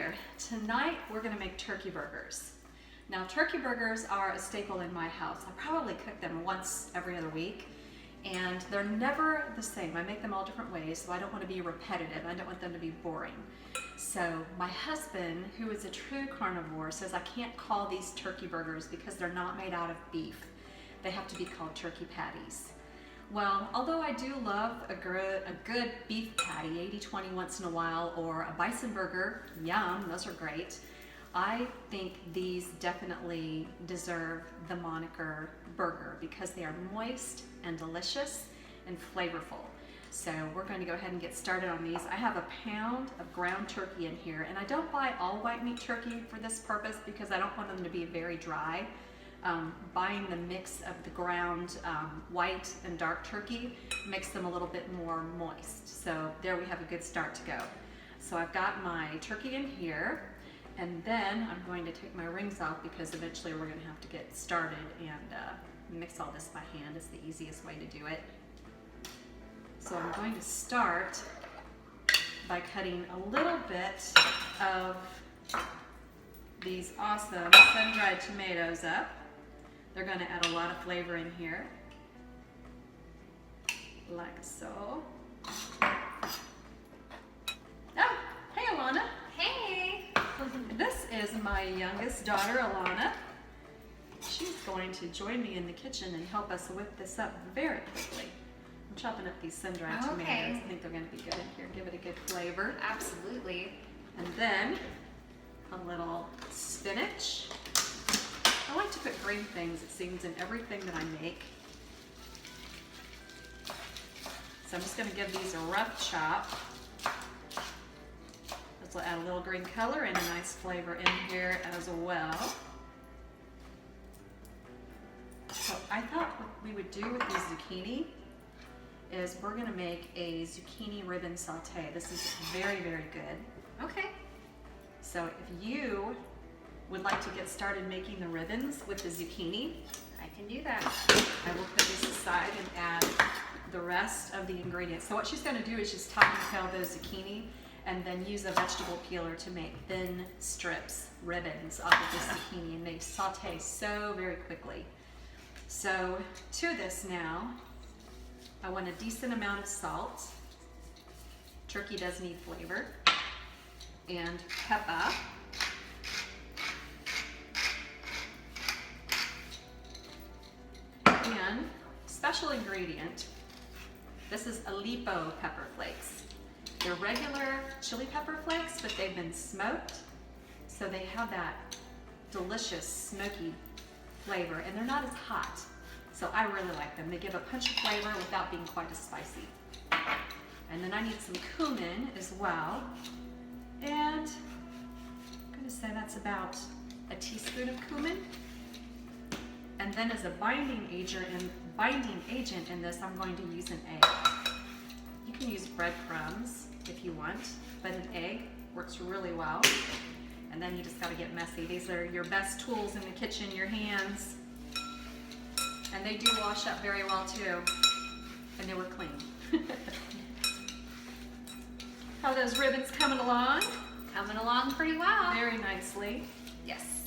there. Tonight we're going to make turkey burgers. Now turkey burgers are a staple in my house. I probably cook them once every other week and they're never the same. I make them all different ways, so I don't want to be repetitive. I don't want them to be boring. So my husband, who is a true carnivore, says I can't call these turkey burgers because they're not made out of beef. They have to be called turkey patties. Well, although I do love a good beef patty, 80-20 once in a while, or a bison burger, yum, those are great. I think these definitely deserve the moniker burger because they are moist and delicious and flavorful. So we're going to go ahead and get started on these. I have a pound of ground turkey in here, and I don't buy all white meat turkey for this purpose because I don't want them to be very dry. Buying the mix of the ground white and dark turkey makes them a little bit more moist. So there we have a good start to go. So I've got my turkey in here, and then I'm going to take my rings off because eventually we're going to have to get started and mix all this by hand. It's the easiest way to do it. So I'm going to start by cutting a little bit of these awesome sun-dried tomatoes up. They're going to add a lot of flavor in here, like so. Oh, hey Alana. Hey! This is my youngest daughter, Alana. She's going to join me in the kitchen and help us whip this up very quickly. I'm chopping up these sun-dried tomatoes. I think they're going to be good in here. Give it a good flavor. Absolutely. And then a little spinach. I like to put green things, it seems, in everything that I make. So I'm just going to give these a rough chop. This will add a little green color and a nice flavor in here as well. So I thought what we would do with these zucchini is we're going to make a zucchini ribbon saute. This is very, very good. Okay. So if you would like to get started making the ribbons with the zucchini, I can do that. I will put this aside and add the rest of the ingredients. So what she's going to do is just top and tail those zucchini and then use a vegetable peeler to make thin strips, ribbons off of this zucchini, and they saute so very quickly. So to this now, I want a decent amount of salt. Turkey does need flavor. And pepper. And special ingredient, this is Aleppo pepper flakes. They're regular chili pepper flakes, but they've been smoked, so they have that delicious smoky flavor, and they're not as hot. So I really like them. They give a punch of flavor without being quite as spicy. And then I need some cumin as well. And I'm going to say that's about a teaspoon of cumin. And then as a binding agent in this, I'm going to use an egg. You can use breadcrumbs if you want, but an egg works really well. And then you just got to get messy. These are your best tools in the kitchen, your hands. And they do wash up very well too. And they were clean. How are those ribbons coming along? Coming along pretty well. Very nicely. Yes.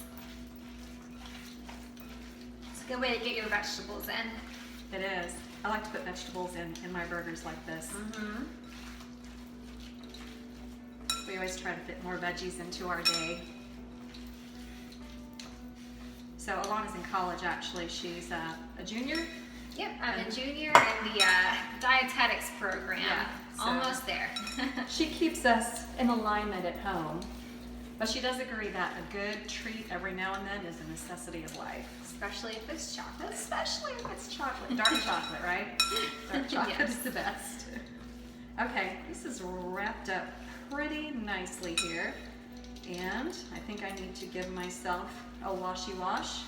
It's a good way to get your vegetables in. It is. I like to put vegetables in my burgers like this. Mm-hmm. We always try to fit more veggies into our day. So Alana's in college actually. She's a junior. Yep, I'm a junior in the dietetics program. Yeah, so almost there. She keeps us in alignment at home, but she does agree that a good treat every now and then is a necessity of life. Especially if it's chocolate. Especially if it's chocolate. Dark chocolate, right? Dark chocolate Yes. is the best. Okay, this is wrapped up pretty nicely here. And I think I need to give myself a washy wash.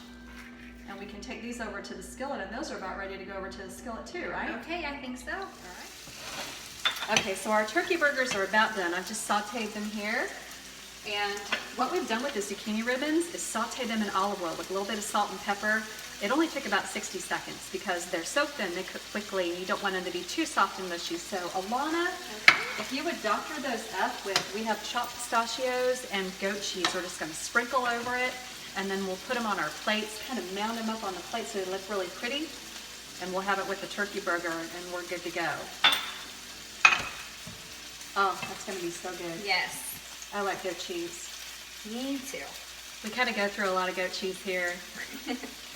And we can take these over to the skillet, and those are about ready to go over to the skillet too, right? Okay, I think so. All right. Okay, so our turkey burgers are about done. I've just sauteed them here. And what we've done with the zucchini ribbons is saute them in olive oil with a little bit of salt and pepper. It only took about 60 seconds because they're so thin, they cook quickly, and you don't want them to be too soft and mushy. So Alana, if you would doctor those up with, we have chopped pistachios and goat cheese. We're just gonna sprinkle over it, and then we'll put them on our plates, kind of mound them up on the plate so they look really pretty. And we'll have it with the turkey burger, and we're good to go. Oh, that's gonna be so good. Yes. I like goat cheese. Me too. We kind of go through a lot of goat cheese here.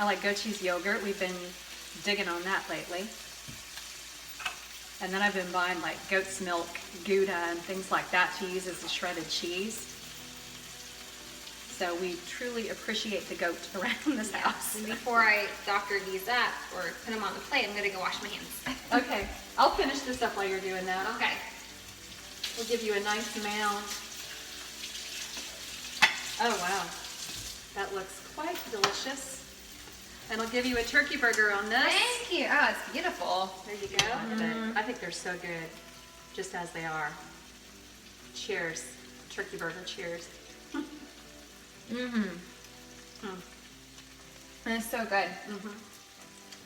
I like goat cheese yogurt. We've been digging on that lately. And then I've been buying like goat's milk, Gouda, and things like that to use as a shredded cheese. So we truly appreciate the goat around this house. And before I doctor these up or put them on the plate, I'm gonna go wash my hands. Okay, I'll finish this up while you're doing that. Okay. We'll give you a nice mound. Oh wow, that looks quite delicious. And I'll give you a turkey burger on this. Thank you. Oh, it's beautiful. There you go. Look at it. I think they're so good, just as they are. Cheers. Turkey burger, cheers. It's so good.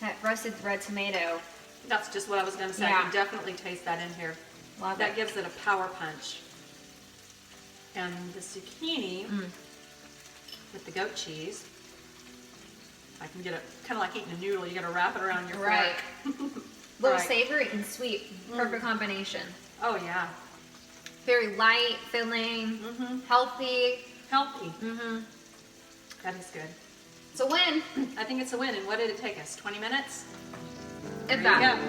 That roasted red tomato. That's just what I was going to say. I Yeah. can definitely taste that in here. Love That it. gives it a power punch. And the zucchini with the goat cheese. I can get it kind of like eating a noodle. You got to wrap it around your Right. fork. Little Right. savory and sweet. Perfect combination. Oh yeah. Very light, filling, healthy. Healthy. That is good. It's a win. I think it's a win. And what did it take us? 20 minutes? If There you that. go.